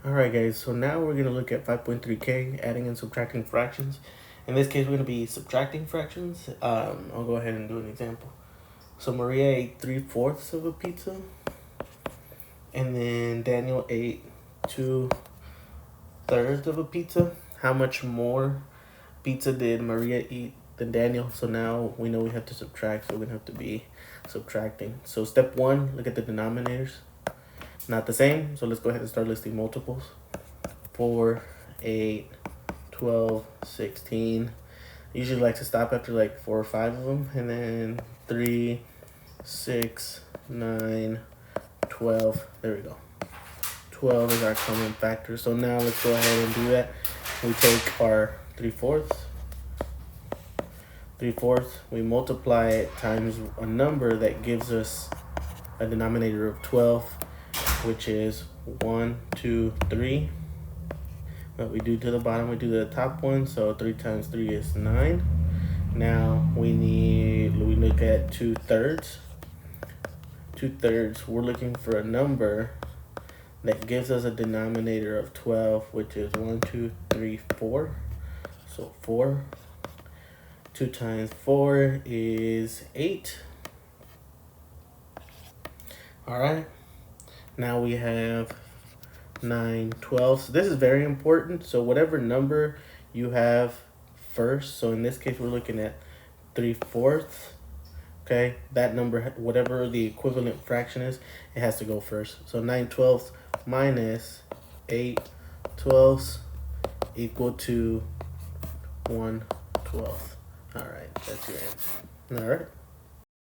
Alright guys, so now we're going to look at 5.3k, adding and subtracting fractions. In this case, we're going to be subtracting fractions. I'll go ahead and do an example. So Maria ate 3/4 of a pizza, and then Daniel ate 2/3 of a pizza. How much more pizza did Maria eat than Daniel? So now we know we have to subtract, so we're going to have to be subtracting. So step one, look at the denominators. Not the same, so let's go ahead and start listing multiples. 4, 8, 12, 16. I usually like to stop after like 4 or 5 of them, and then 3, 6, 9, 12. There we go. 12 is our common factor. So now let's go ahead and do that. We take our 3/4. 3/4, we multiply it times a number that gives us a denominator of 12, which is 1, 2, 3. What we do to the bottom, we do the top one, so 3 times 3 is 9. Now we look at 2/3. 2/3, we're looking for a number that gives us a denominator of 12, which is 1, 2, 3, 4. So 4. 2 times 4 is 8. Alright. Now we have 9, 12. So this is very important. So whatever number you have first, so in this case we're looking at 3/4. Okay, that number, whatever the equivalent fraction is, it has to go first. So 9/12 minus 8/12 equal to 1/12. All right, that's your answer. All right.